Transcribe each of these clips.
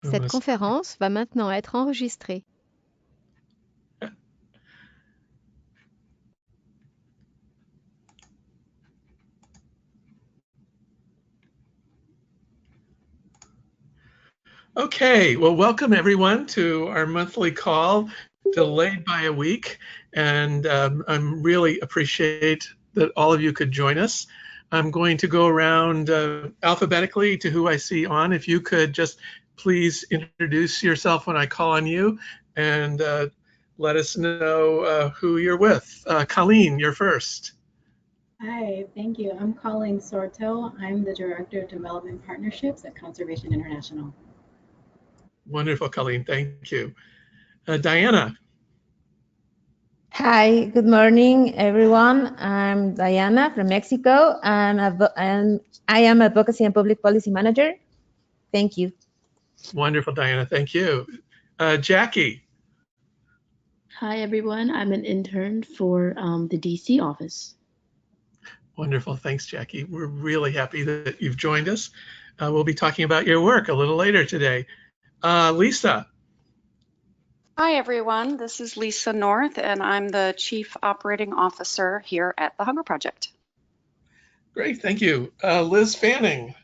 Cette conférence va maintenant être enregistrée. Okay, well, welcome everyone to our monthly call, delayed by a week, and I'm really appreciate that all of you could join us. I'm going to go around alphabetically to who I see on. If you could just please introduce yourself when I call on you and let us know who you're with. Colleen, you're first. Hi, thank you. I'm Colleen Sorto. I'm the Director of Development Partnerships at Conservation International. Wonderful, Colleen. Thank you. Diana. Hi, good morning, everyone. I'm Diana from Mexico, and I am Advocacy and Public Policy Manager. Thank you. Wonderful, Diana. Thank you. Jackie. Hi, everyone. I'm an intern for the DC office. Wonderful. Thanks, Jackie. We're really happy that you've joined us. We'll be talking about your work a little later today. Lisa. Hi, everyone. This is Lisa North, and I'm the Chief Operating Officer here at the Hunger Project. Great. Thank you. Liz Fanning.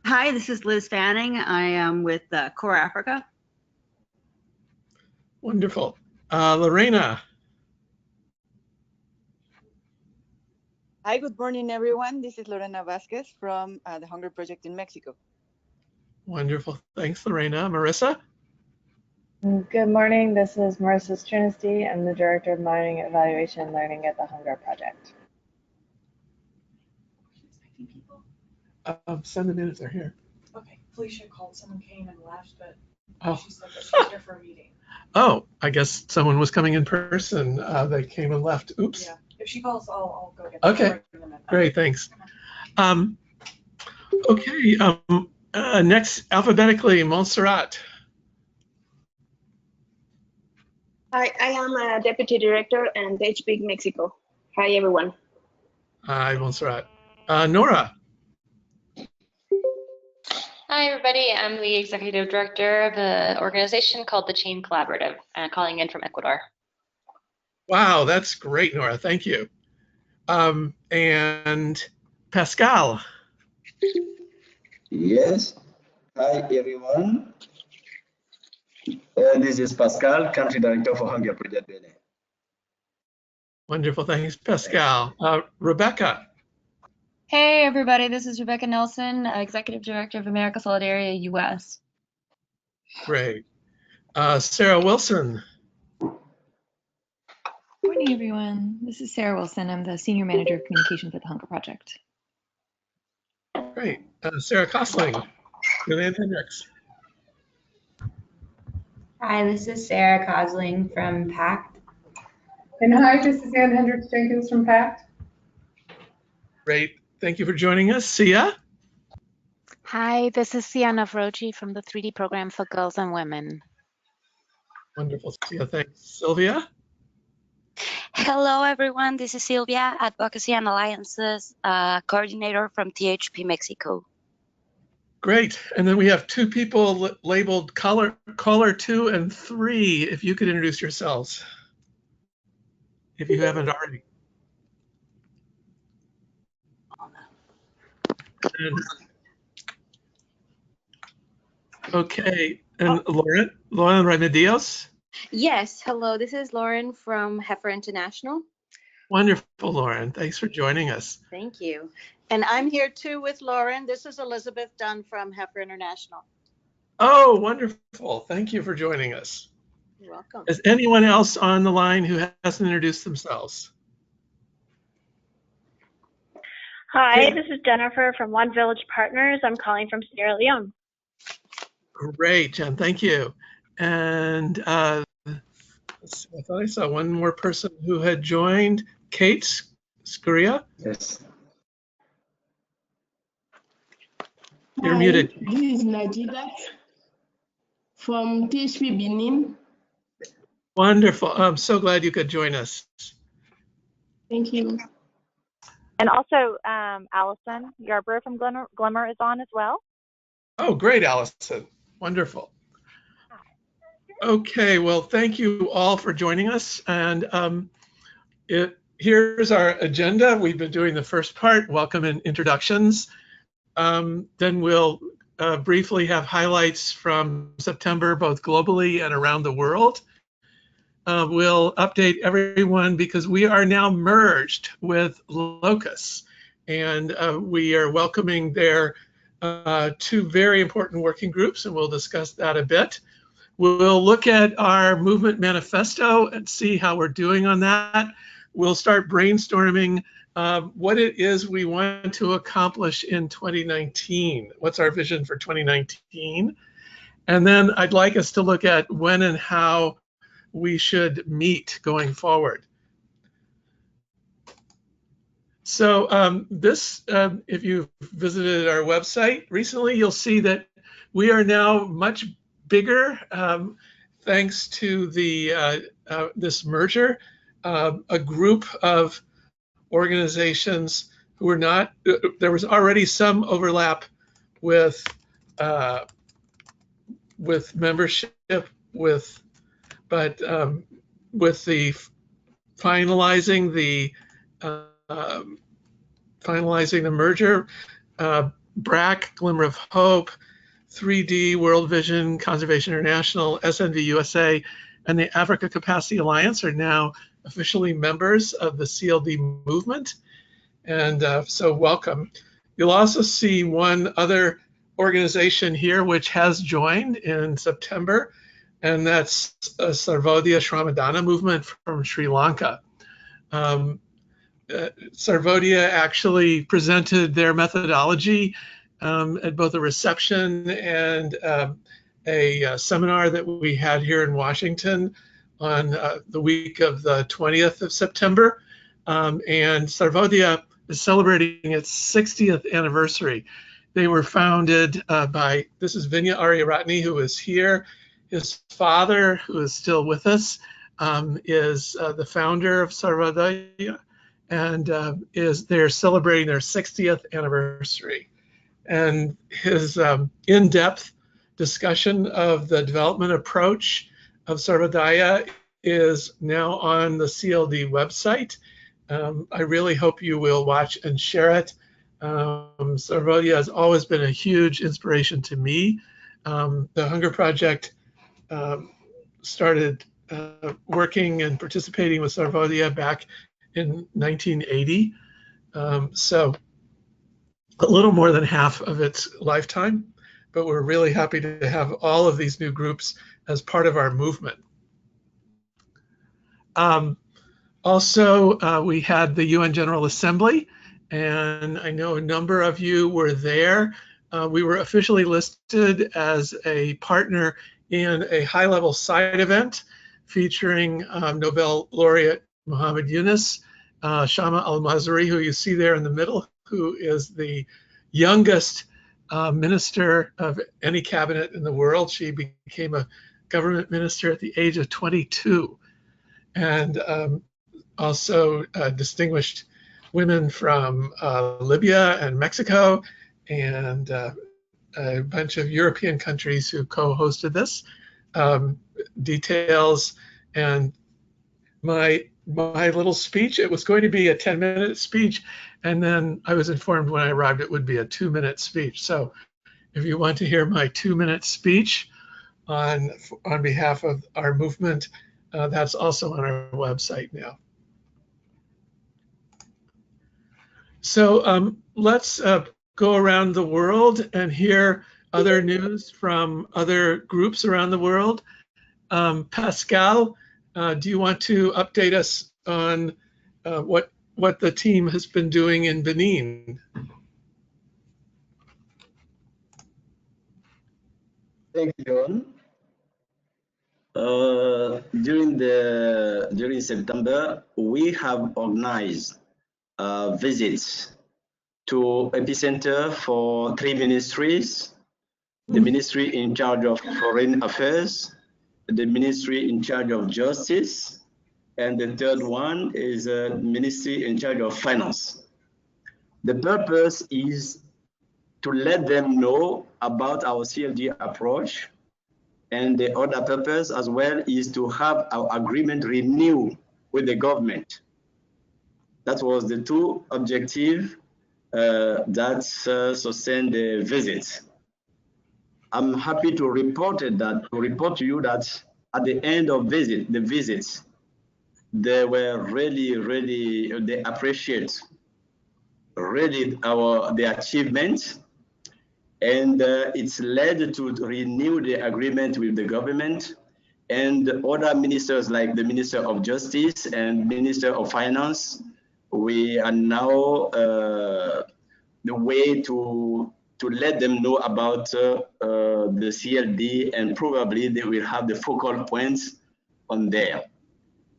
Hi, this is Liz Fanning. I am with Core Africa. Wonderful. Lorena. Hi, good morning, everyone. This is Lorena Vasquez from the Hunger Project in Mexico. Wonderful. Thanks, Lorena. Marissa? Good morning. This is Marissa Strinsky. I'm the Director of Monitoring, Evaluation, and Learning at the Hunger Project. Send them in if they're here. Okay, Felicia called, someone came and left, but she said that she's here for a meeting. Oh, I guess someone was coming in person. They came and left. Oops. Yeah, if she calls, I'll go get them. Okay, great, thanks. Okay, next, alphabetically, Montserrat. Hi, I am a Deputy Director and HPIC Mexico. Hi, everyone. Hi, Montserrat. Nora. Hi, everybody. I'm the Executive Director of an organization called the Chain Collaborative, calling in from Ecuador. Wow, that's great, Nora. Thank you. And Pascal. Yes. Hi, everyone. This is Pascal, Country Director for Hunger Project Benin. Wonderful. Thanks, Pascal. Rebecca. Hey, everybody. This is Rebecca Nelson, Executive Director of America Solidaria US. Great. Sarah Wilson. Morning, everyone. This is Sarah Wilson. I'm the Senior Manager of Communications at the Hunger Project. Great. Sarah Kosling. Julianne Hendricks. Hi, this is Sarah Kosling from PACT. And hi, this is Ann Hendricks Jenkins from PACT. Great. Thank you for joining us. Sia? Hi, this is Sia Navroji from the 3D Program for Girls and Women. Wonderful, Sia. Thanks. Sylvia? Hello, everyone. This is Sylvia, Advocacy and Alliances Coordinator from THP Mexico. Great. And then we have two people labeled caller 2 and 3. If you could introduce yourselves, if you haven't already. Okay. And Lauren Remedios? Yes. Hello. This is Lauren from Heifer International. Wonderful, Lauren. Thanks for joining us. Thank you. And I'm here too with Lauren. This is Elizabeth Dunn from Heifer International. Oh, wonderful. Thank you for joining us. You're welcome. Is anyone else on the line who hasn't introduced themselves? Hi, this is Jennifer from One Village Partners. I'm calling from Sierra Leone. Great, Jen. Thank you. And let's see, I thought I saw one more person who had joined. Kate Scuria? Yes. You're muted. This is Najidat from THP Benin. Wonderful. I'm so glad you could join us. Thank you. And also, Allison Yarborough from Glimmer is on as well. Oh, great, Allison. Wonderful. Okay, well, thank you all for joining us. And here's our agenda. We've been doing the first part, welcome and introductions. Then we'll briefly have highlights from September, both globally and around the world. We'll update everyone because we are now merged with Locus, and we are welcoming their two very important working groups, and we'll discuss that a bit. We'll look at our movement manifesto and see how we're doing on that. We'll start brainstorming what it is we want to accomplish in 2019. What's our vision for 2019? And then I'd like us to look at when and how we should meet going forward. So if you've visited our website recently, you'll see that we are now much bigger thanks to this merger. A group of organizations who were not, there was already some overlap with membership, but with the finalizing the merger, BRAC, Glimmer of Hope, 3D, World Vision, Conservation International, SNV USA, and the Africa Capacity Alliance are now officially members of the CLD movement. And so welcome. You'll also see one other organization here which has joined in September, and that's a Sarvodaya Shramadana movement from Sri Lanka. Sarvodaya actually presented their methodology at both a reception and a seminar that we had here in Washington on the week of the 20th of September. And Sarvodaya is celebrating its 60th anniversary. They were founded by, this is Vinya Aryaratne, who is here. His father, who is still with us, is the founder of Sarvodaya, and they're celebrating their 60th anniversary. And his in-depth discussion of the development approach of Sarvodaya is now on the CLD website. I really hope you will watch and share it. Sarvodaya has always been a huge inspiration to me. The Hunger Project started working and participating with Sarvodaya back in 1980. So a little more than half of its lifetime, but we're really happy to have all of these new groups as part of our movement. Also, we had the UN General Assembly, and I know a number of you were there. We were officially listed as a partner in a high-level side event featuring Nobel laureate Muhammad Yunus, Shama al-Mazari, who you see there in the middle, who is the youngest minister of any cabinet in the world. She became a government minister at the age of 22. And also distinguished women from Libya and Mexico and a bunch of European countries who co-hosted this. Details and my little speech, it was going to be a 10-minute speech, and then I was informed when I arrived it would be a 2-minute speech. So if you want to hear my 2-minute speech on behalf of our movement, that's also on our website now. So let's go around the world and hear other news from other groups around the world. Pascal, do you want to update us on what the team has been doing in Benin? Thank you, John. During September, we have organized visits to epicenter for 3 ministries: the ministry in charge of foreign affairs, the ministry in charge of justice, and the third one is a ministry in charge of finance. The purpose is to let them know about our CLD approach. And the other purpose as well is to have our agreement renewed with the government. That was the two objectives that sustained the visit. I'm happy to report to you that at the end of the visits, they were really, they appreciate really the achievements, and it's led to renew the agreement with the government and other ministers like the Minister of Justice and Minister of Finance. We are now the way to let them know about the CLD, and probably they will have the focal points on there.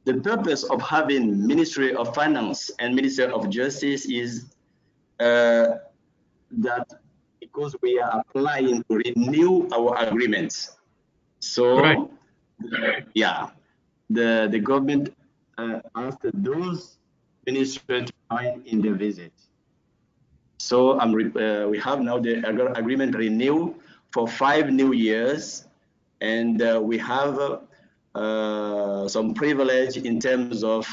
The purpose of having Ministry of Finance and Minister of Justice is that because we are applying to renew our agreements. So, right. Yeah, the government asked those ministers to join in the visit. So we have now the agreement renewed for 5 new years, and we have some privilege in terms of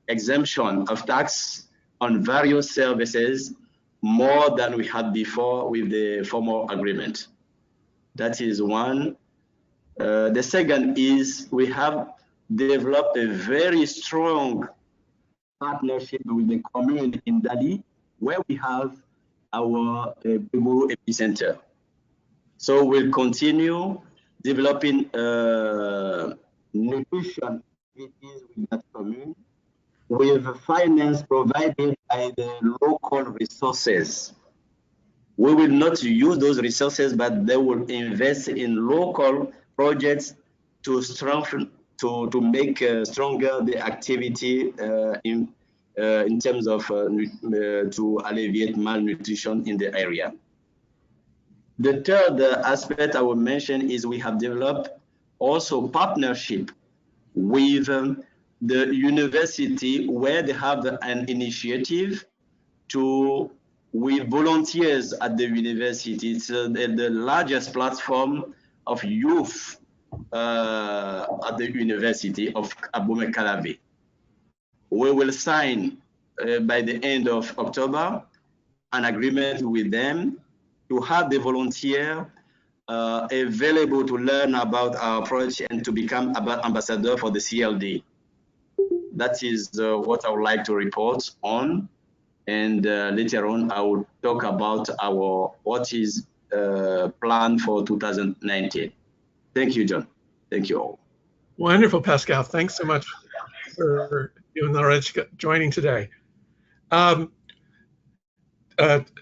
exemption of tax on various services, more than we had before with the former agreement. That is one. The second is we have developed a very strong partnership with the community in Dali, where we have our Buru epicenter. So we'll continue developing nutrition activities with that community, with finance provided by the local resources. We will not use those resources, but they will invest in local projects to strengthen, to make stronger the activity in terms of to alleviate malnutrition in the area. The third aspect I will mention is we have developed also partnership with the university, where they have an initiative with volunteers at the university. It's the largest platform of youth at the University of Abomey Calavi. We will sign by the end of October an agreement with them to have the volunteer available to learn about our approach and to become ambassador for the CLD. That is what I would like to report on. And later on, I will talk about what is planned for 2019. Thank you, John. Thank you all. Wonderful, Pascal. Thanks so much for you and Loretta joining today.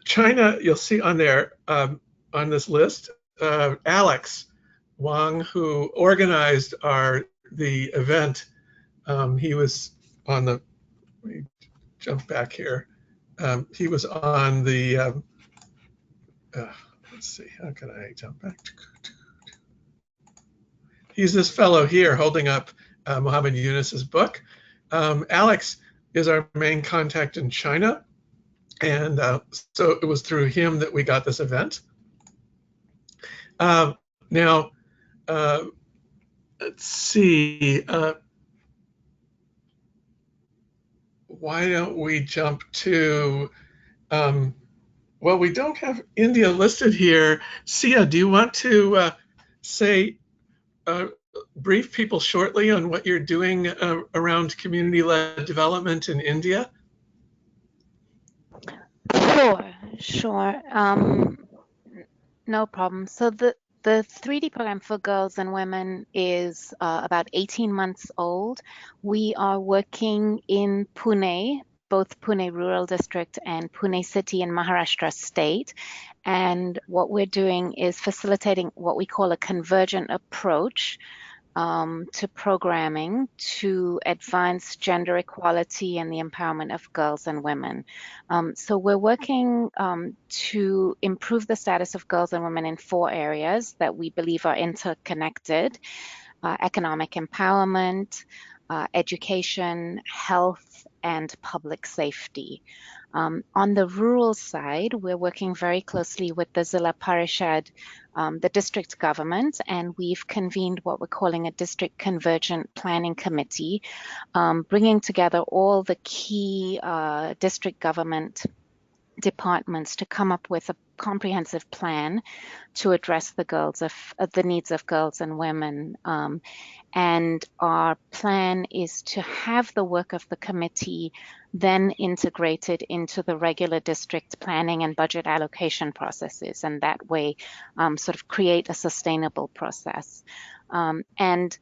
China, you'll see on there on this list, Alex Wang, who organized the event. He was on the. Let me jump back here. He was on the. Let's see. How can I jump back? He's this fellow here holding up Mohammed Yunus's book. Alex is our main contact in China. And so it was through him that we got this event. Now, let's see. Why don't we jump to, well, we don't have India listed here. Sia, do you want to brief people shortly on what you're doing around community-led development in India? Sure. No problem. So the 3D program for girls and women is about 18 months old. We are working in Pune, both Pune Rural District and Pune City in Maharashtra State. And what we're doing is facilitating what we call a convergent approach to programming to advance gender equality and the empowerment of girls and women. So we're working to improve the status of girls and women in 4 areas that we believe are interconnected: economic empowerment, education, health, and public safety. On the rural side, we're working very closely with the Zilla Parishad, the district government, and we've convened what we're calling a district convergent planning committee, bringing together all the key district government departments to come up with a comprehensive plan to address the needs of girls and women. And our plan is to have the work of the committee then integrated into the regular district planning and budget allocation processes, and that way sort of create a sustainable process. And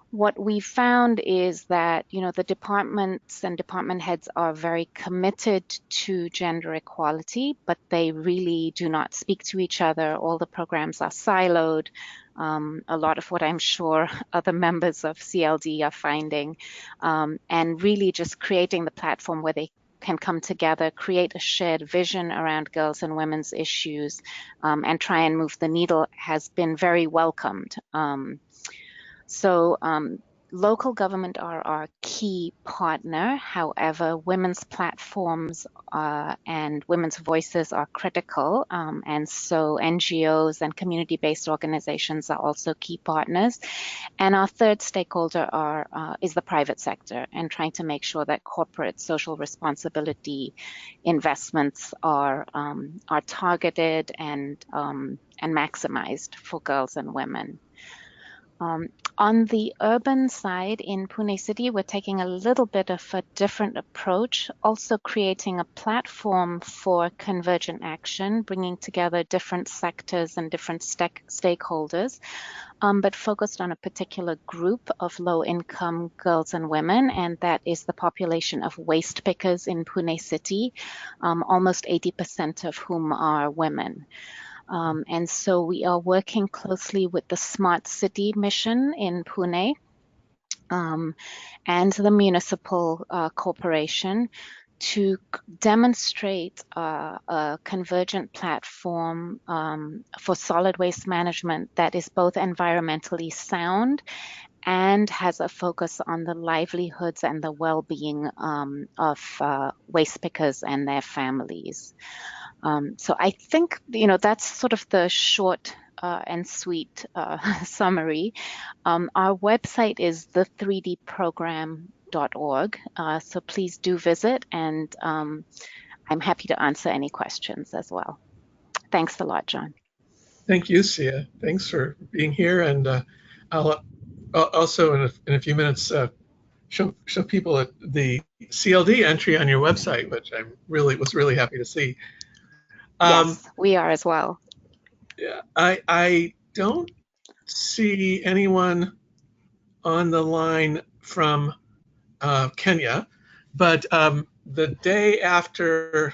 what we found is that, the departments and department heads are very committed to gender equality, but they really do not speak to each other. All the programs are siloed. A lot of what I'm sure other members of CLD are finding, and really just creating the platform where they can come together, create a shared vision around girls and women's issues, and try and move the needle has been very welcomed. So local government are our key partner. However, women's platforms and women's voices are critical. And so NGOs and community-based organizations are also key partners. And our third stakeholder is the private sector, and trying to make sure that corporate social responsibility investments are targeted and maximized for girls and women. On the urban side in Pune City, we're taking a little bit of a different approach, also creating a platform for convergent action, bringing together different sectors and different stakeholders, but focused on a particular group of low-income girls and women, and that is the population of waste pickers in Pune City, almost 80% of whom are women. And so we are working closely with the Smart City mission in Pune and the municipal corporation to demonstrate a convergent platform for solid waste management that is both environmentally sound and has a focus on the livelihoods and the well-being of waste pickers and their families. So I think, that's sort of the short and sweet summary. Our website is the3dprogram.org, so please do visit, and I'm happy to answer any questions as well. Thanks a lot, John. Thank you, Sia. Thanks for being here, and I'll also in a few minutes show people the CLD entry on your website, which I was really happy to see. Yes, we are as well. Yeah, I don't see anyone on the line from Kenya, but the day after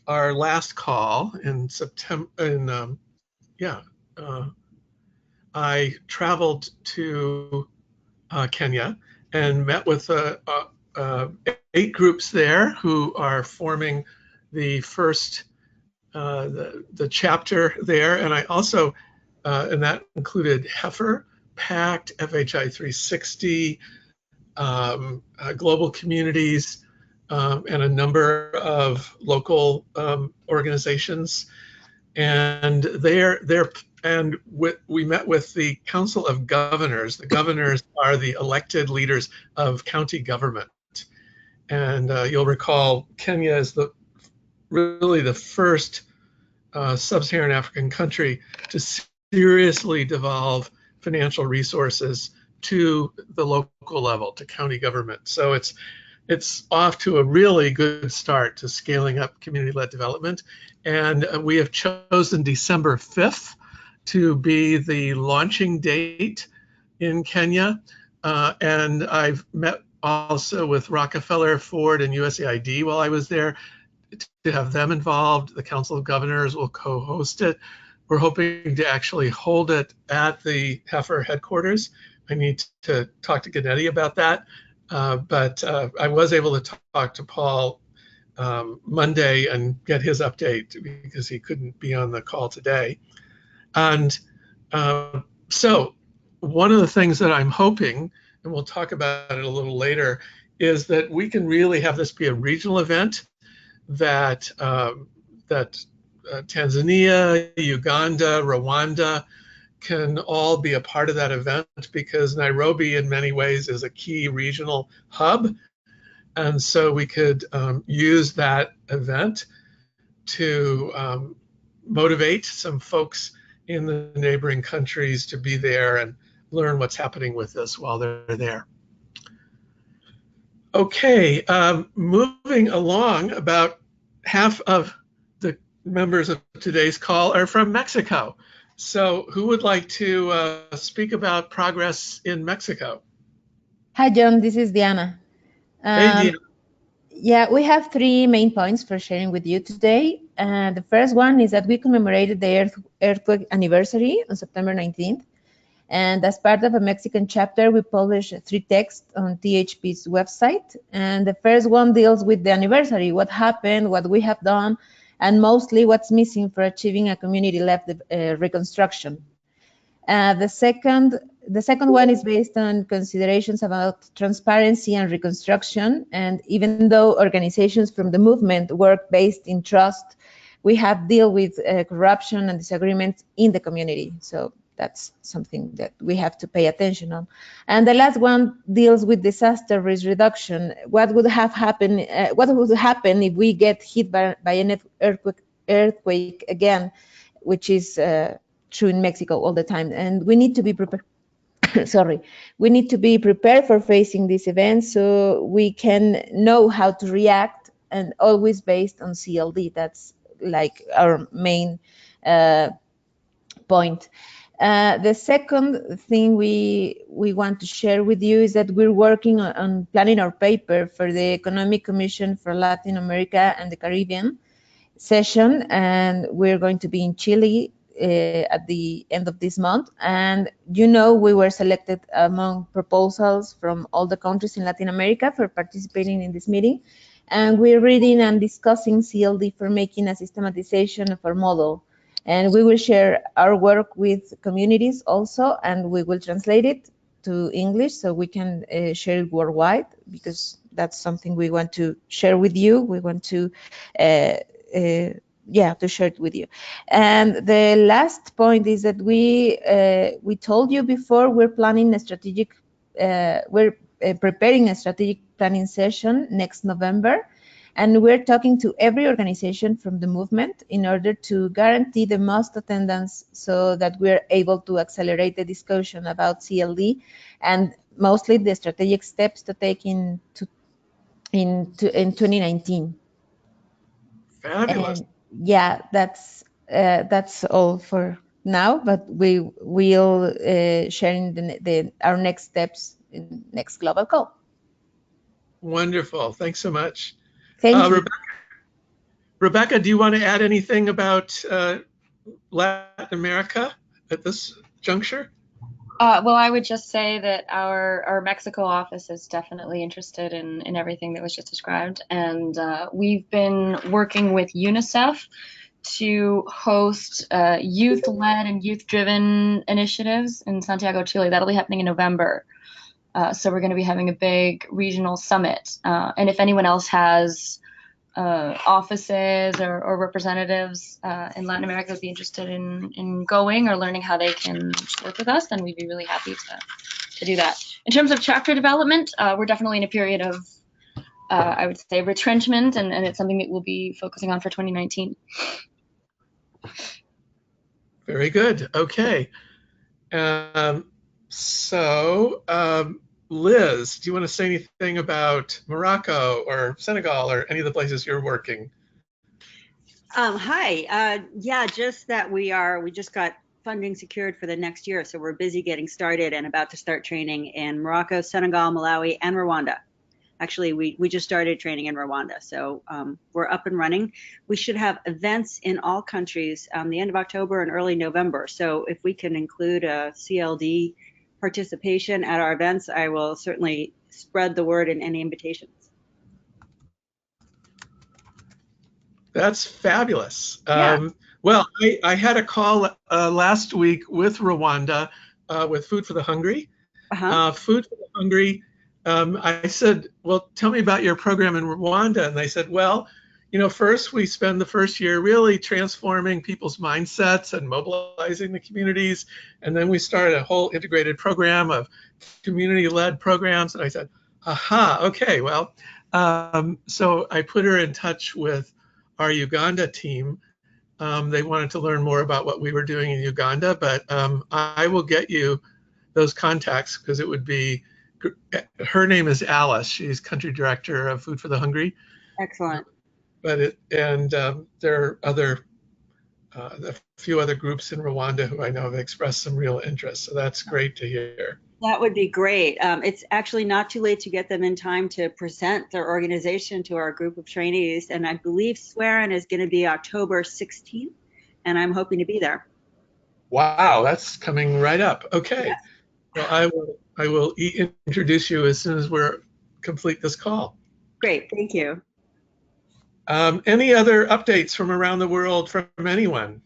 our last call in September, I traveled to Kenya and met with 8 groups there who are forming the first the chapter there, and I also and that included Heifer, PACT, FHI 360, global communities, and a number of local organizations, and we met with the Council of Governors. The governors are the elected leaders of county government, and you'll recall Kenya is really the first sub-Saharan African country to seriously devolve financial resources to the local level, to county government. So it's off to a really good start to scaling up community-led development. And we have chosen December 5th to be the launching date in Kenya. And I've met also with Rockefeller, Ford, and USAID while I was there to have them involved. The Council of Governors will co-host it. We're hoping to actually hold it at the Heifer headquarters. I need to talk to Gennady about that. But I was able to talk to Paul Monday and get his update because he couldn't be on the call today. And so one of the things that I'm hoping, and we'll talk about it a little later, is that we can really have this be a regional event, that Tanzania, Uganda, Rwanda can all be a part of that event, because Nairobi in many ways is a key regional hub. And so we could use that event to motivate some folks in the neighboring countries to be there and learn what's happening with this while they're there. Okay, moving along, about half of the members of today's call are from Mexico. So who would like to speak about progress in Mexico? Hi, John. This is Diana. Hey, Diana. Yeah, we have 3 main points for sharing with you today. The first one is that we commemorated the earthquake anniversary on September 19th. And as part of a Mexican chapter, we published 3 texts on THP's website. And the first one deals with the anniversary, what happened, what we have done, and mostly what's missing for achieving a community-led reconstruction. The second one is based on considerations about transparency and reconstruction. And even though organizations from the movement work based in trust, we have dealt with corruption and disagreements in the community. So that's something that we have to pay attention on. And the last one deals with disaster risk reduction. What would have happened? What would happen if we get hit by an earthquake again, which is true in Mexico all the time, and we need to be prepared. Sorry, we need to be prepared for facing these events so we can know how to react, and always based on CLD. That's like our main point. The second thing we want to share with you is that we're working on planning our paper for the Economic Commission for Latin America and the Caribbean session, and we're going to be in Chile at the end of this month. And we were selected among proposals from all the countries in Latin America for participating in this meeting. And we're reading and discussing CLD for making a systematization of our model. And we will share our work with communities also, and we will translate it to English so we can share it worldwide, because that's something we want to share with you. We want to to share it with you. And the last point is that we told you before, we're planning a strategic, we're preparing a strategic planning session next November, and we're talking to every organization from the movement in order to guarantee the most attendance so that we're able to accelerate the discussion about CLD and mostly the strategic steps to take in 2019. Fabulous. And yeah, that's all for now, but we will sharing our next steps in next global call. Wonderful. Thanks so much. Thank you. Rebecca, do you want to add anything about Latin America at this juncture? Well, I would just say that our Mexico office is definitely interested in everything that was just described. And we've been working with UNICEF to host youth-led and youth-driven initiatives in Santiago, Chile. That'll be happening in November. So we're going to be having a big regional summit. And if anyone else has offices or representatives in Latin America would be interested in going or learning how they can work with us, then we'd be really happy to do that. In terms of chapter development, we're definitely in a period of, I would say, retrenchment, and it's something that we'll be focusing on for 2019. Very good. Okay. Liz, do you want to say anything about Morocco or Senegal or any of the places you're working? Hi. Yeah, just that we just got funding secured for the next year, so we're busy getting started and about to start training in Morocco, Senegal, Malawi, and Rwanda. Actually, we just started training in Rwanda, so we're up and running. We should have events in all countries the end of October and early November. So if we can include a CLD participation at our events, I will certainly spread the word in any invitations. That's fabulous. Yeah. Well, I had a call last week with Rwanda with Food for the Hungry. Food for the Hungry I said, well, tell me about your program in Rwanda. And they said, well, first we spend the first year really transforming people's mindsets and mobilizing the communities. And then we start a whole integrated program of community-led programs. And I said, aha, okay, well, so I put her in touch with our Uganda team. They wanted to learn more about what we were doing in Uganda, but I will get you those contacts because it would be, her name is Alice. She's country director of Food for the Hungry. Excellent. But there are a few other groups in Rwanda who I know have expressed some real interest. So that's great to hear. That would be great. It's actually not too late to get them in time to present their organization to our group of trainees. And I believe swearing is going to be October 16th, and I'm hoping to be there. Wow, that's coming right up. Okay. Yes. Well, I will introduce you as soon as we're complete this call. Great, thank you. Any other updates from around the world from anyone?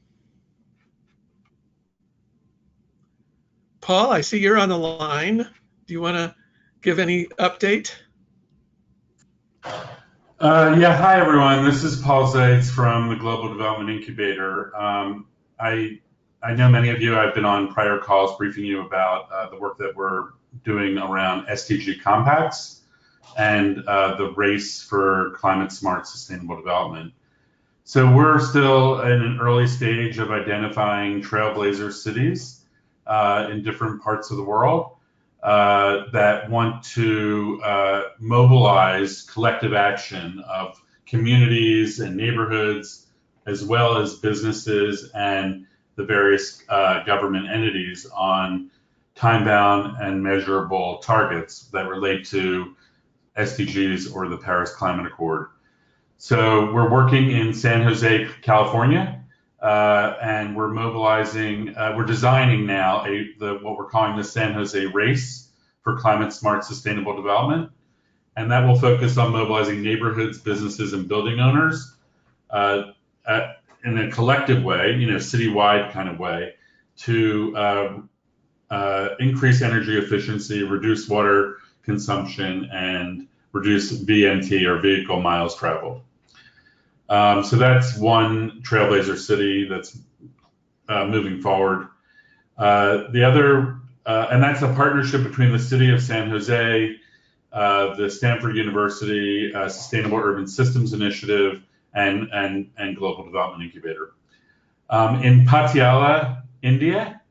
Paul, I see you're on the line. Do you want to give any update? Yeah, hi everyone. This is Paul Zeitz from the Global Development Incubator. I know many of you, I've been on prior calls briefing you about the work that we're doing around SDG compacts and the race for climate smart sustainable development. So we're still in an early stage of identifying trailblazer cities in different parts of the world that want to mobilize collective action of communities and neighborhoods, as well as businesses and the various government entities on time-bound and measurable targets that relate to SDGs or the Paris Climate Accord. So we're working in San Jose, California, and we're mobilizing, we're designing now what we're calling the San Jose Race for Climate Smart Sustainable Development. And that will focus on mobilizing neighborhoods, businesses, and building owners in a collective way, citywide kind of way, to increase energy efficiency, reduce water consumption, and reduce VMT, or vehicle miles traveled. So that's one trailblazer city that's moving forward. The other, and that's a partnership between the city of San Jose, the Stanford University Sustainable Urban Systems Initiative, and Global Development Incubator. In Patiala, India,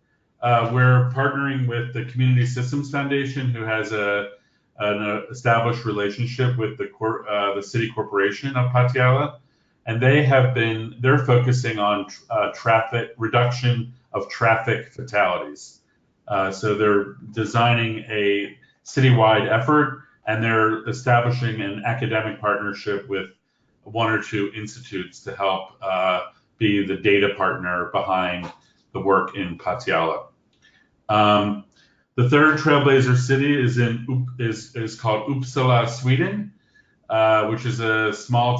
we're partnering with the Community Systems Foundation, who has an established relationship with the city corporation of Patiala, and they're focusing on traffic reduction of traffic fatalities. So they're designing a citywide effort, and they're establishing an academic partnership with one or two institutes to help be the data partner behind the work in Patiala. The third trailblazer city is called Uppsala, Sweden, which is a small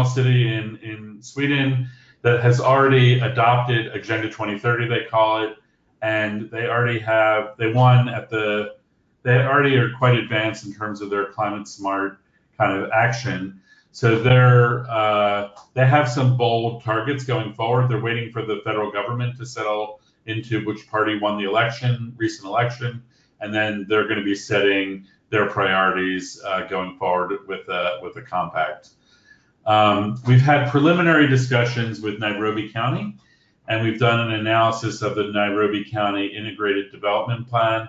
city in Sweden that has already adopted Agenda 2030, they call it, and they already are quite advanced in terms of their climate smart kind of action. So they have some bold targets going forward. They're waiting for the federal government to settle into which party won the recent election, and then they're going to be setting their priorities going forward with a compact. We've had preliminary discussions with Nairobi County, and we've done an analysis of the Nairobi County Integrated Development Plan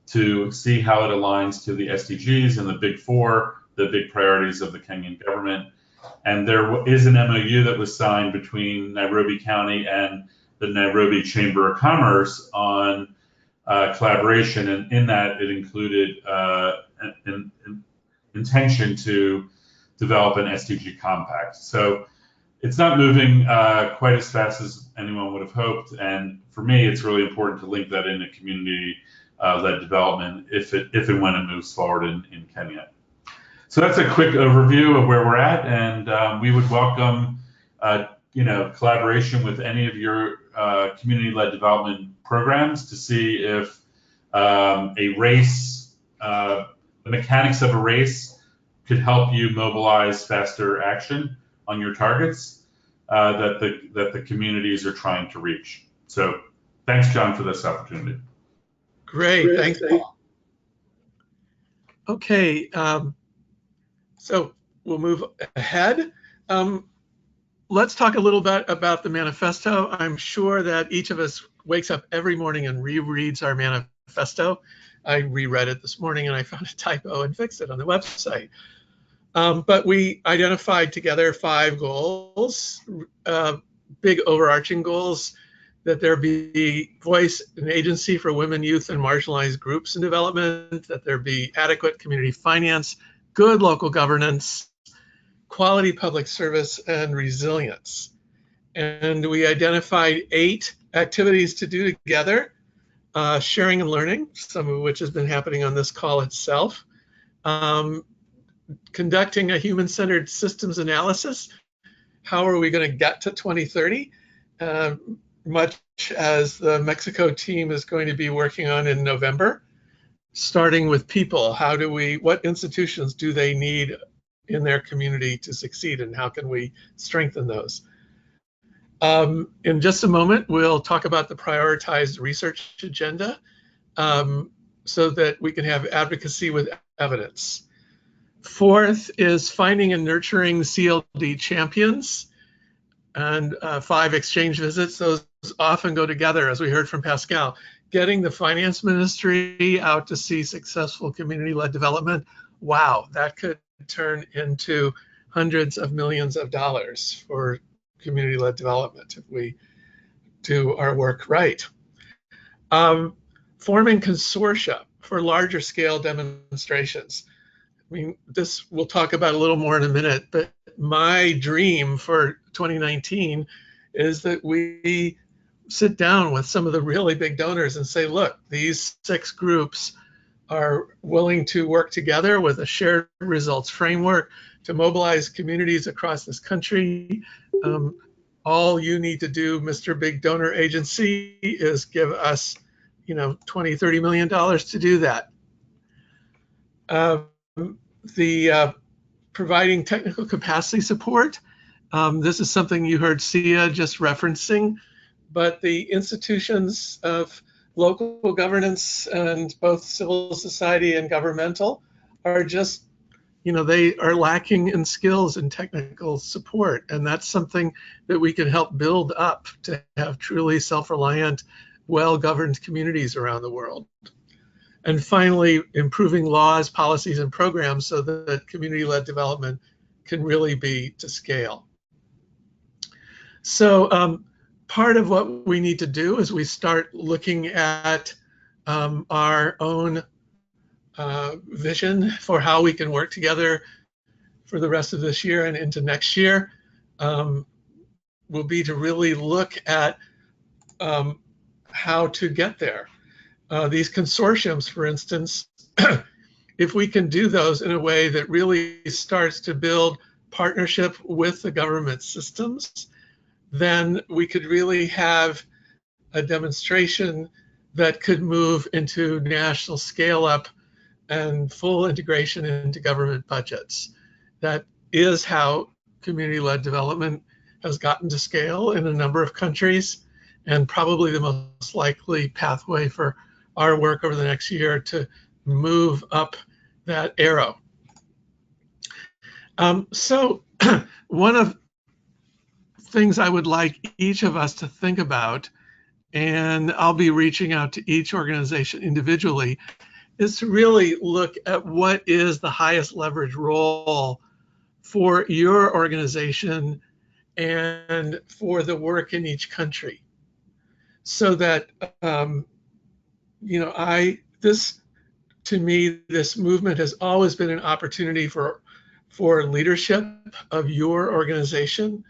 to see how it aligns to the SDGs and the Big Four, the big priorities of the Kenyan government. And there is an MOU that was signed between Nairobi County and the Nairobi Chamber of Commerce on collaboration, and in that it included an intention to develop an SDG compact. So it's not moving quite as fast as anyone would have hoped, and for me, it's really important to link that into community-led development if and when it moves forward in Kenya. So that's a quick overview of where we're at, and we would welcome collaboration with any of your community-led development programs to see if a race mechanics of a race could help you mobilize faster action on your targets that the communities are trying to reach. So thanks, John, for this opportunity. Great, thanks, Paul. Okay, so we'll move ahead. Let's talk a little bit about the manifesto. I'm sure that each of us wakes up every morning and rereads our manifesto. I reread it this morning and I found a typo and fixed it on the website. But we identified together 5 goals, big overarching goals: that there be voice and agency for women, youth, and marginalized groups in development, that there be adequate community finance, good local governance, quality public service, and resilience. And we identified 8 activities to do together: sharing and learning, some of which has been happening on this call itself, conducting a human-centered systems analysis. How are we going to get to 2030? Much as the Mexico team is going to be working on in November, starting with people. What institutions do they need in their community to succeed, and how can we strengthen those? In just a moment, we'll talk about the prioritized research agenda so that we can have advocacy with evidence. 4th is finding and nurturing CLD champions, and 5 exchange visits. Those often go together, as we heard from Pascal. Getting the finance ministry out to see successful community-led development, wow, that could turn into hundreds of millions of dollars for community-led development if we do our work right. Forming consortia for larger scale demonstrations. I mean, this we'll talk about a little more in a minute, but my dream for 2019 is that we sit down with some of the really big donors and say, look, these 6 groups are willing to work together with a shared results framework to mobilize communities across this country. All you need to do, Mr. Big Donor Agency, is give us, $20–30 million to do that. Providing technical capacity support. This is something you heard Sia just referencing, but the institutions of local governance and both civil society and governmental are just, they are lacking in skills and technical support. And that's something that we can help build up to have truly self-reliant, well-governed communities around the world. And finally, improving laws, policies, and programs so that community-led development can really be to scale. So part of what we need to do is we start looking at our own vision for how we can work together for the rest of this year and into next year. Will be to really look at how to get there. These consortiums, for instance, if we can do those in a way that really starts to build partnership with the government systems, then we could really have a demonstration that could move into national scale up and full integration into government budgets. That is how community-led development has gotten to scale in a number of countries, and probably the most likely pathway for our work over the next year to move up that arrow. So one of things I would like each of us to think about, and I'll be reaching out to each organization individually, is to really look at what is the highest leverage role for your organization and for the work in each country. So that, to me, this movement has always been an opportunity for leadership of your organization.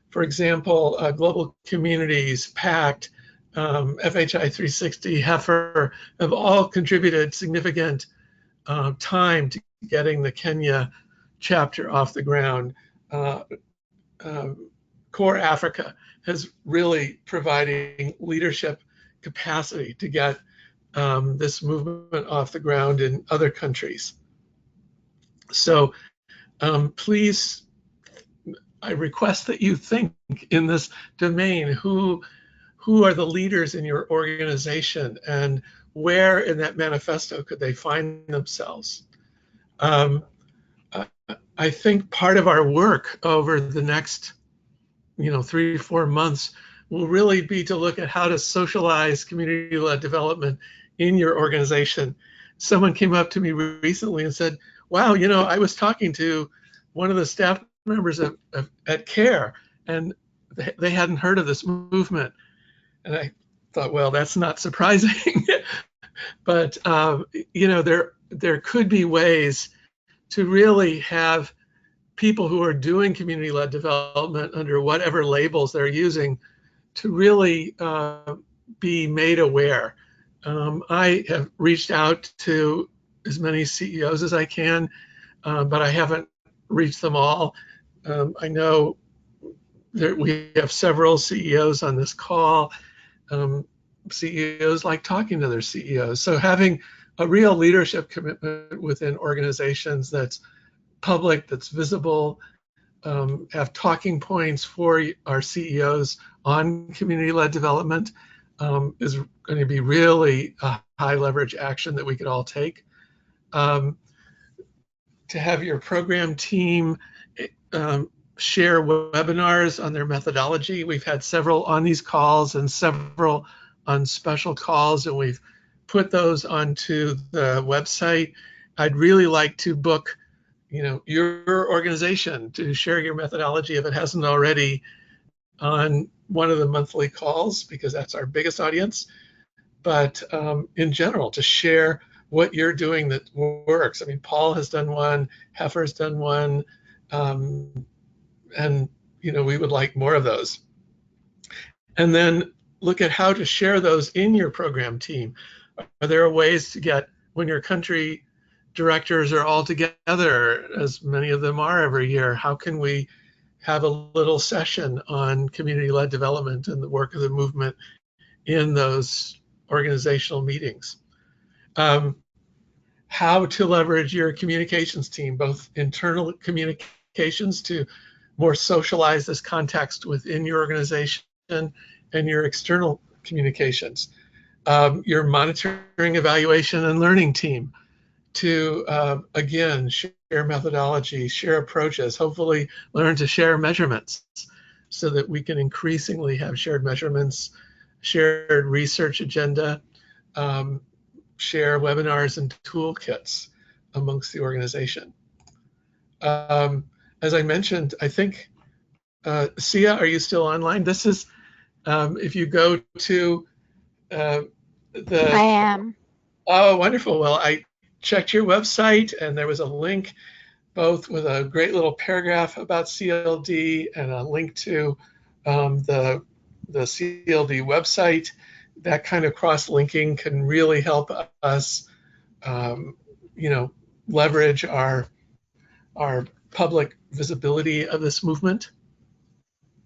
For example, Global Communities, PACT, FHI 360, Heifer have all contributed significant time to getting the Kenya chapter off the ground. Core Africa has really providing leadership capacity to get this movement off the ground in other countries. So please, I request that you think in this domain, who are the leaders in your organization and where in that manifesto could they find themselves? I think part of our work over the next 3 to 4 months will really be to look at how to socialize community-led development in your organization. Someone came up to me recently and said, wow, I was talking to one of the staff members at CARE, and they hadn't heard of this movement. And I thought, well, that's not surprising. But, there could be ways to really have people who are doing community-led development under whatever labels they're using to really be made aware. I have reached out to as many CEOs as I can, but I haven't reached them all. I know that we have several CEOs on this call. CEOs like talking to their CEOs. So having a real leadership commitment within organizations that's public, that's visible, have talking points for our CEOs on community-led development is going to be really a high leverage action that we could all take. To have your program team share webinars on their methodology. We've had several on these calls and several on special calls, and we've put those onto the website. I'd really like to book your organization to share your methodology if it hasn't already on one of the monthly calls, because that's our biggest audience. But in general, to share what you're doing that works. I mean, Paul has done one, Heifer's done one, and we would like more of those. And then look at how to share those in your program team. Are there ways to get, when your country directors are all together, as many of them are every year, how can we have a little session on community-led development and the work of the movement in those organizational meetings? How to leverage your communications team, both internal communications to more socialize this context within your organization, and your external communications. Your monitoring, evaluation, and learning team to, again, share methodology, share approaches, hopefully learn to share measurements so that we can increasingly have shared measurements, shared research agenda, share webinars and toolkits amongst the organization. As I mentioned, I think, Sia, are you still online? This is, if you go to I am. Oh, wonderful. Well, I checked your website and there was a link both with a great little paragraph about CLD and a link to the CLD website. That kind of cross-linking can really help us, leverage our public visibility of this movement.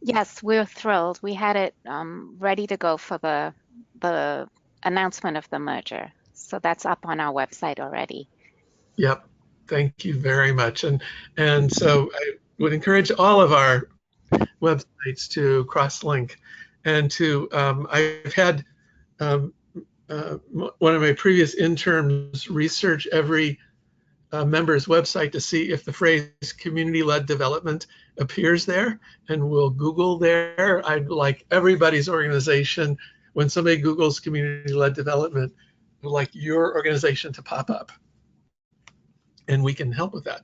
Yes, we're thrilled. We had it ready to go for the announcement of the merger. So that's up on our website already. Yep. Thank you very much. And so I would encourage all of our websites to cross-link and to, I've had one of my previous interns research every member's website to see if the phrase community-led development appears there, and we'll Google there. I'd like everybody's organization, when somebody Googles community-led development, I'd like your organization to pop up, and we can help with that.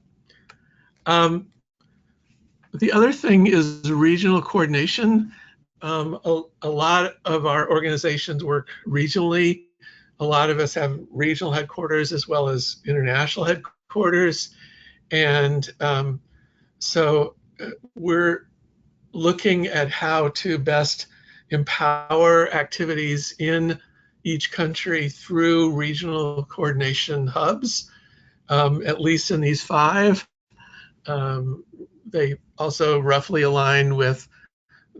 The other thing is regional coordination. A lot of our organizations work regionally. A lot of us have regional headquarters as well as international headquarters. And so we're looking at how to best empower activities in each country through regional coordination hubs, at least in these 5. They also roughly align with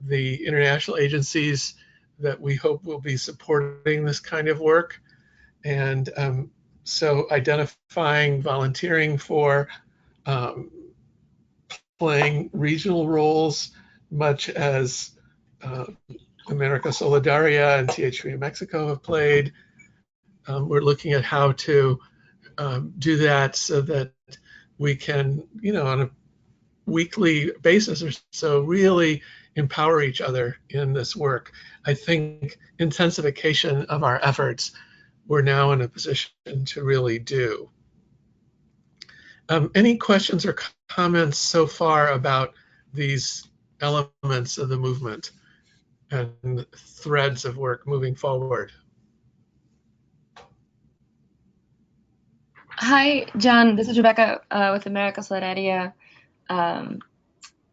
the international agencies that we hope will be supporting this kind of work. And so identifying volunteering for playing regional roles, much as America Solidaria and THP Mexico have played. We're looking at how to do that so that we can, on a weekly basis or so, really empower each other in this work. I think intensification of our efforts, we're now in a position to really do. Any questions or comments so far about these elements of the movement and threads of work moving forward? Hi, John. This is Rebecca with America Solidaria.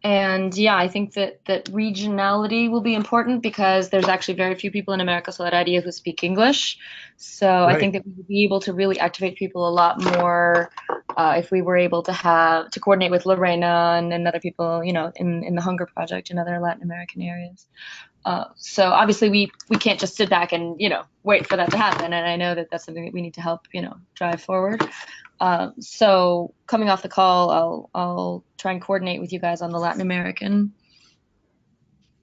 And yeah, I think that regionality will be important because there's actually very few people in America Solidaria who speak English. So Right. I think that we would be able to really activate people a lot more if we were able to coordinate with Lorena and other people, in the Hunger Project and other Latin American areas. So obviously we can't just sit back and, wait for that to happen. And I know that that's something that we need to help, drive forward. So coming off the call, I'll try and coordinate with you guys on the Latin American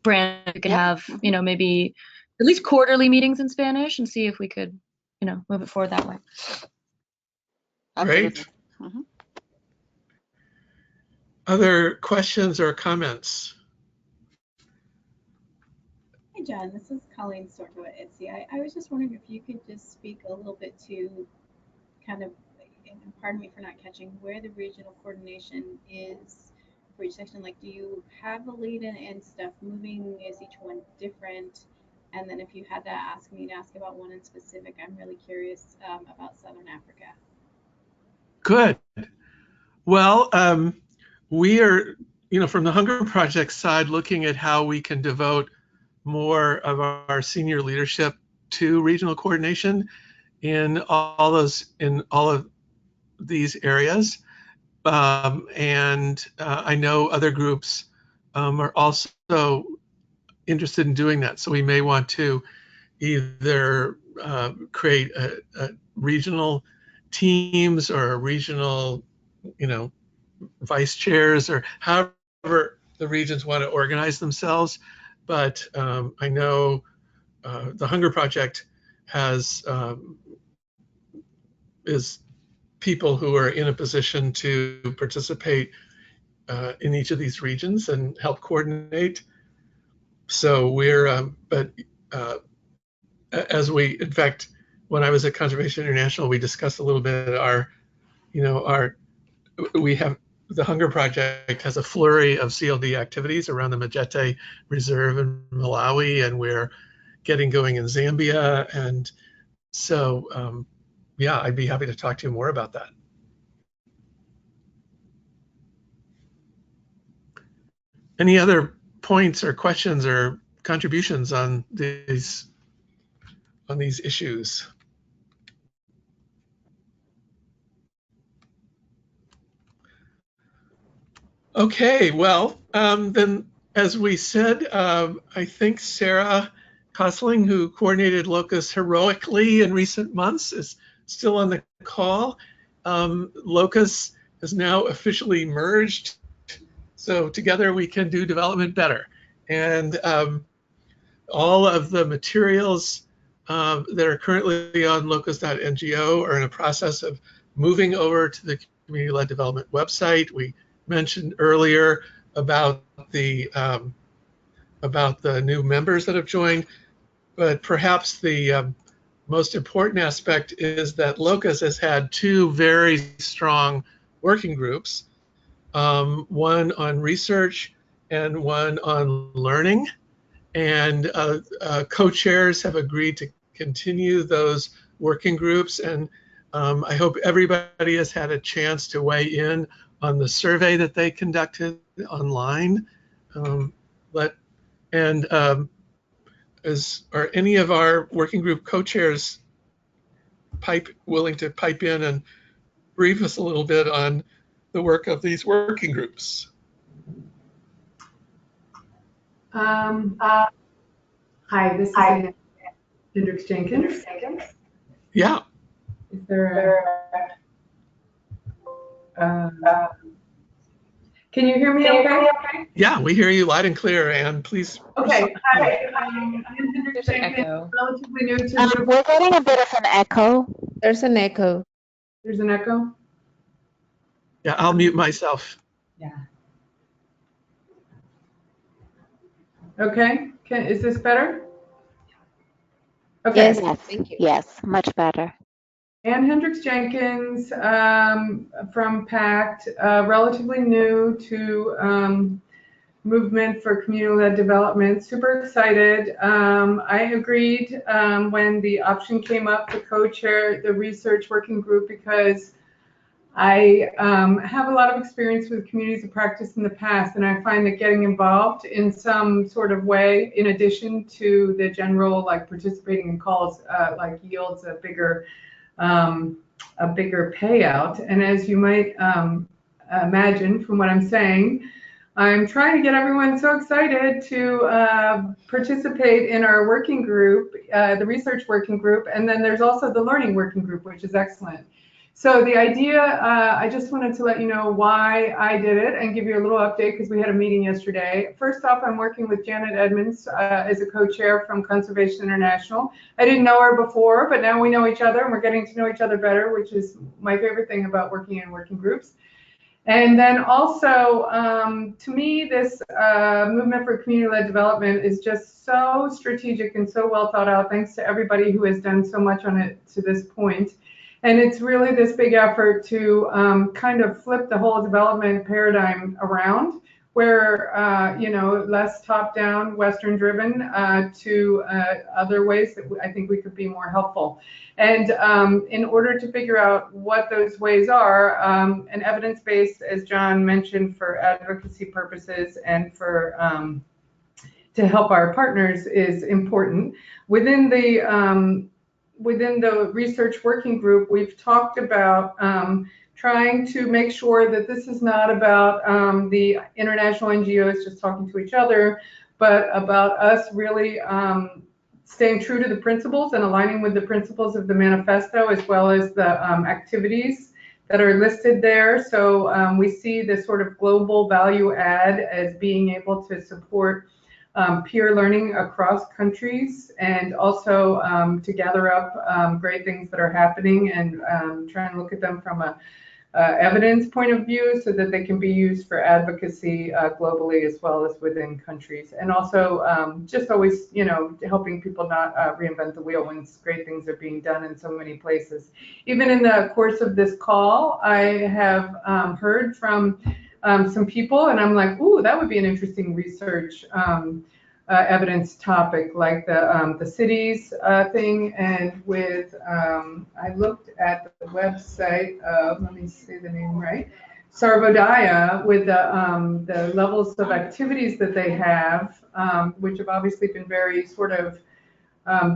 brand. We could have, maybe at least quarterly meetings in Spanish and see if we could, move it forward that way. Great. Mhm. Other questions or comments? Hi, John. This is Colleen Sorbo at ITSE. I was just wondering if you could just speak a little bit to kind of, and pardon me for not catching, where the regional coordination is for each section. Like, do you have the lead and stuff moving? Is each one different? And then if you had to ask me to ask about one in specific, I'm really curious about Southern Africa. Good. Well, we are, from the Hunger Project side, looking at how we can devote more of our senior leadership to regional coordination in all of these areas. And I know other groups are also interested in doing that. So we may want to either create a regional teams or a regional, vice chairs, or however the regions want to organize themselves. But I know the Hunger Project is people who are in a position to participate in each of these regions and help coordinate. So we're, in fact, when I was at Conservation International, we discussed a little bit the Hunger Project has a flurry of CLD activities around the Majete Reserve in Malawi, and we're getting going in Zambia. And so, I'd be happy to talk to you more about that. Any other points or questions or contributions on these issues? Okay, well, then, as we said, I think Sarah Kosling, who coordinated Locus heroically in recent months, is still on the call. Locus is now officially merged, so together we can do development better. And all of the materials that are currently on locus.ngo are in a process of moving over to the community-led development website. We mentioned earlier about the new members that have joined, but perhaps the most important aspect is that Locus has had two very strong working groups, one on research and one on learning, and co-chairs have agreed to continue those working groups, and I hope everybody has had a chance to weigh in on the survey that they conducted online. Are any of our working group co-chairs willing to pipe in and brief us a little bit on the work of these working groups? Hi, this is Anna Hendricks Jenkins. Yeah. Is there Can you hear me okay? Yeah, we hear you loud and clear, Anne. Please. Okay. Hi. There's an echo. Relatively new to We're getting a bit of an echo. There's an echo. There's an echo? Yeah, I'll mute myself. Yeah. Okay. Is this better? Okay. Yes, Thank you. yes, much better. Ann Hendricks Jenkins from PACT, relatively new to movement for community-led development. Super excited. I agreed when the option came up to co-chair the research working group because I have a lot of experience with communities of practice in the past, and I find that getting involved in some sort of way, in addition to the general like participating in calls, like yields a bigger payout. And as you might imagine from what I'm saying, I'm trying to get everyone so excited to participate in our working group, the research working group, and then there's also the learning working group, which is excellent. So the idea, I just wanted to let you know why I did it and give you a little update because we had a meeting yesterday. First off, I'm working with Janet Edmonds as a co-chair from Conservation International. I didn't know her before, but now we know each other and we're getting to know each other better, which is my favorite thing about working in working groups. And then also, to me, this movement for community-led development is just so strategic and so well thought out, thanks to everybody who has done so much on it to this point. And it's really this big effort to kind of flip the whole development paradigm around, where, less top-down, Western-driven to other ways that I think we could be more helpful. And in order to figure out what those ways are, an evidence-based, as John mentioned, for advocacy purposes and for to help our partners is important. Within the research working group, we've talked about trying to make sure that this is not about the international NGOs just talking to each other, but about us really staying true to the principles and aligning with the principles of the manifesto, as well as the activities that are listed there. So we see this sort of global value add as being able to support peer learning across countries, and also to gather up great things that are happening and try and look at them from a evidence point of view so that they can be used for advocacy globally as well as within countries. And also just always, helping people not reinvent the wheel when great things are being done in so many places. Even in the course of this call, I have heard from some people, and I'm like, ooh, that would be an interesting research evidence topic, like the cities thing. And with, I looked at the website of, let me say the name right, Sarvodaya, with the levels of activities that they have, which have obviously been very sort of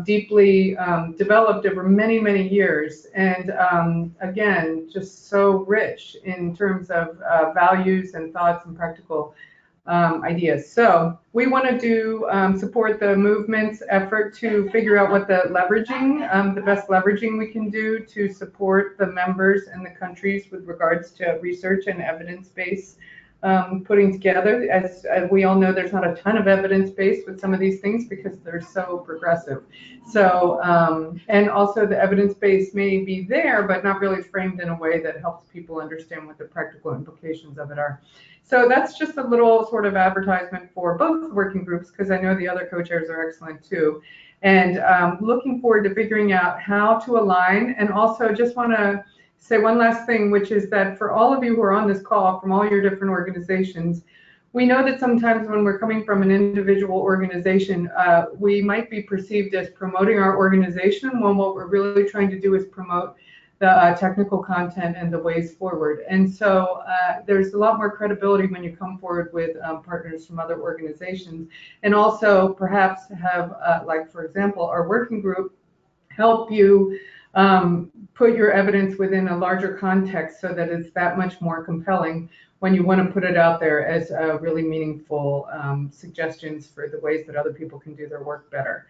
deeply developed over many, many years. And again, just so rich in terms of values and thoughts and practical ideas. So we want to do support the movement's effort to figure out what the leveraging, the best leveraging we can do to support the members and the countries with regards to research and evidence-based putting together. As we all know, there's not a ton of evidence-based with some of these things because they're so progressive. So, and also the evidence-based may be there, but not really framed in a way that helps people understand what the practical implications of it are. So that's just a little sort of advertisement for both working groups, because I know the other co-chairs are excellent too. And looking forward to figuring out how to align. And also just want to say one last thing, which is that for all of you who are on this call from all your different organizations, we know that sometimes when we're coming from an individual organization, we might be perceived as promoting our organization when what we're really trying to do is promote the technical content and the ways forward. And so there's a lot more credibility when you come forward with partners from other organizations, and also perhaps have, like for example, our working group help you put your evidence within a larger context so that it's that much more compelling when you want to put it out there as really meaningful suggestions for the ways that other people can do their work better.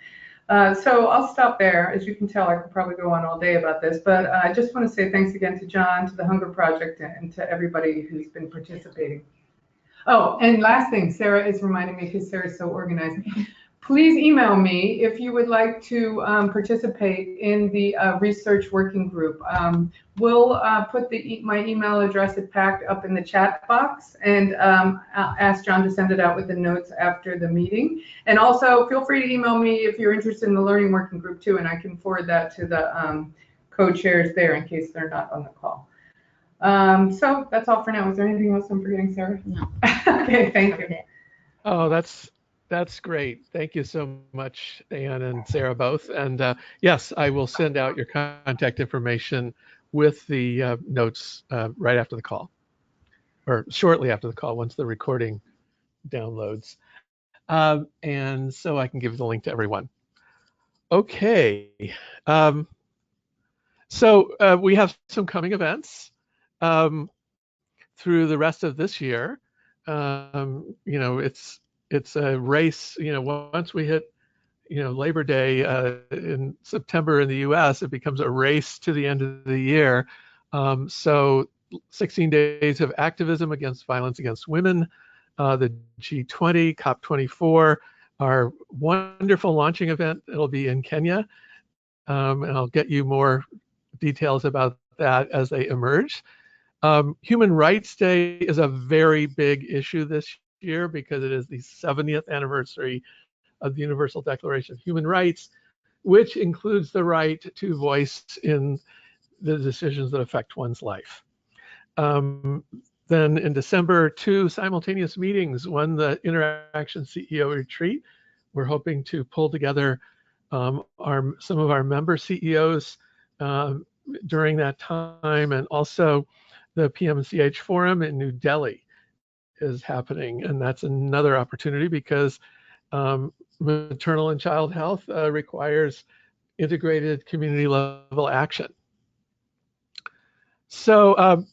So I'll stop there. As you can tell, I could probably go on all day about this, but I just want to say thanks again to John, to the Hunger Project, and to everybody who's been participating. Oh, and last thing, Sarah is reminding me because Sarah's so organized. Please email me if you would like to participate in the research working group. We'll put my email address at PACT up in the chat box, and I'll ask John to send it out with the notes after the meeting. And also feel free to email me if you're interested in the learning working group too, and I can forward that to the co-chairs there in case they're not on the call. So that's all for now. Is there anything else I'm forgetting, Sarah? No. Okay, thank you. Oh, that's great. Thank you so much, Anne and Sarah both. And yes, I will send out your contact information with the notes right after the call, or shortly after the call, once the recording downloads. And so I can give the link to everyone. Okay. So we have some coming events through the rest of this year. You know, it's a race. You know, once we hit Labor Day in September in the U.S., it becomes a race to the end of the year. So 16 days of activism against violence against women, the G20, COP24, our wonderful launching event. It'll be in Kenya, and I'll get you more details about that as they emerge. Human Rights Day is a very big issue this year because it is the 70th anniversary of the Universal Declaration of Human Rights, which includes the right to voice in the decisions that affect one's life. Then in December, 2 simultaneous meetings, one the Interaction CEO Retreat. We're hoping to pull together some of our member CEOs during that time, and also the PMCH Forum in New Delhi is happening, and that's another opportunity because maternal and child health requires integrated community level action. So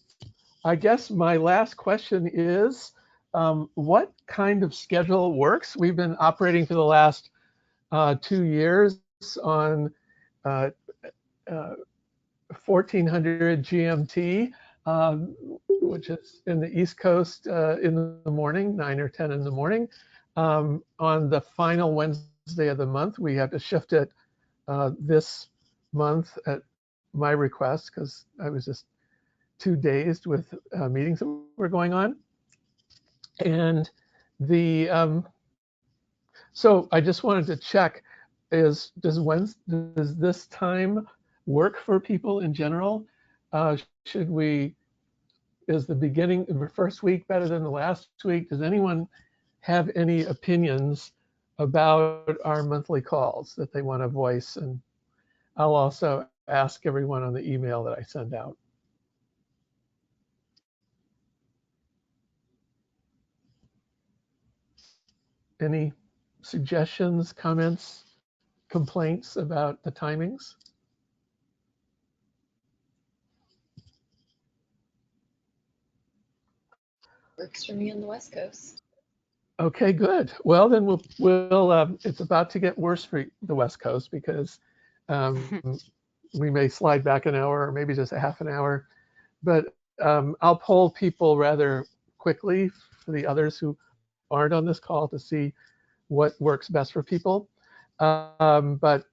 I guess my last question is, what kind of schedule works? We've been operating for the last 2 years on 1400 GMT, which is in the East Coast in the morning, 9 or 10 in the morning. On the final Wednesday of the month, we have to shift it this month at my request because I was just too dazed with meetings that were going on. And so I just wanted to check, does this time work for people in general? Is the beginning, the first week better than the last week? Does anyone have any opinions about our monthly calls that they want to voice? And I'll also ask everyone on the email that I send out. Any suggestions, comments, complaints about the timings? Works for me on the West Coast. Okay, good. Well, then we'll it's about to get worse for the West Coast because we may slide back an hour or maybe just a half an hour. But I'll poll people rather quickly for the others who aren't on this call to see what works best for people. But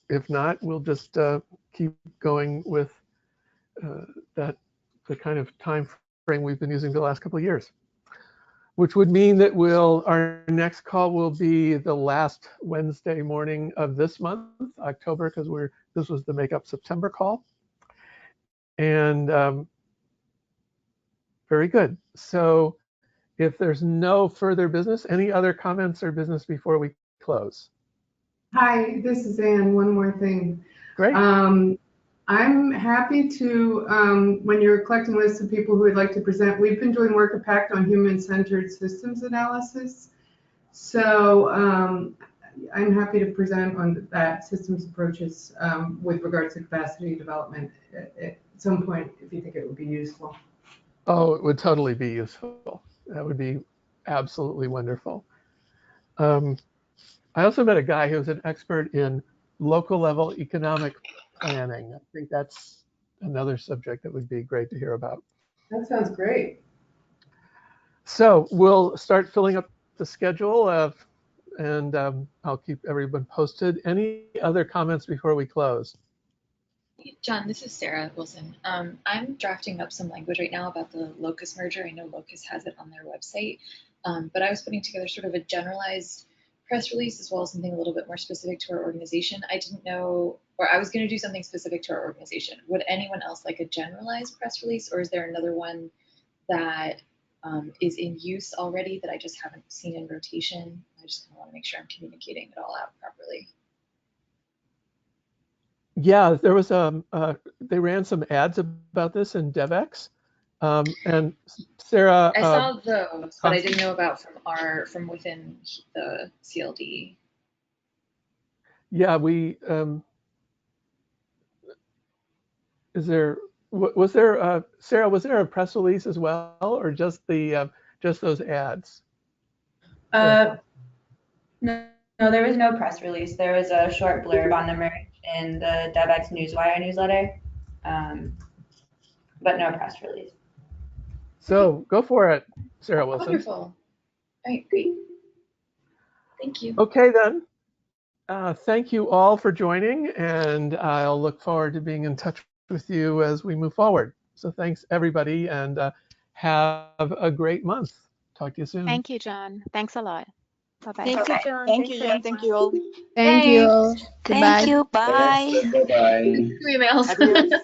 if not, we'll just keep going with the kind of time frame we've been using for the last couple of years, which would mean that our next call will be the last Wednesday morning of this month, October, because this was the Make Up September call. And very good. So if there's no further business, any other comments or business before we close? Hi, this is Anne. One more thing. Great. I'm happy to, when you're collecting lists of people who would like to present, we've been doing work at PACT on human-centered systems analysis. So I'm happy to present on that systems approaches with regards to capacity development at some point if you think it would be useful. Oh, it would totally be useful. That would be absolutely wonderful. I also met a guy who's an expert in local level economic planning. I think that's another subject that would be great to hear about. That sounds great. So we'll start filling up the schedule and I'll keep everyone posted. Any other comments before we close? John, this is Sarah Wilson. I'm drafting up some language right now about the Locus merger. I know Locus has it on their website, but I was putting together sort of a generalized press release as well as something a little bit more specific to our organization. I didn't know, or I was going to do something specific to our organization. Would anyone else like a generalized press release, or is there another one that is in use already that I just haven't seen in rotation? I just kind of want to make sure I'm communicating it all out properly. Yeah, there was they ran some ads about this in DevX, and Sarah. I saw those, but I didn't know about from within the CLD. Yeah, we was there Sarah? Was there a press release as well, or just the just those ads? No, there was no press release. There was a short blurb on the merge in the DevX Newswire newsletter, but no press release. So go for it, Sarah Wilson. Wonderful. All right, great. Thank you. Okay then. Thank you all for joining, and I'll look forward to being in touch with you as we move forward. So thanks everybody, and have a great month. Talk to you soon. Thank you, John. Thanks a lot. Bye-bye. Thank you, John. Thank you, John. Thank you all. Thank you all. Goodbye. Thank you. Bye. Bye-bye. Emails. Adios.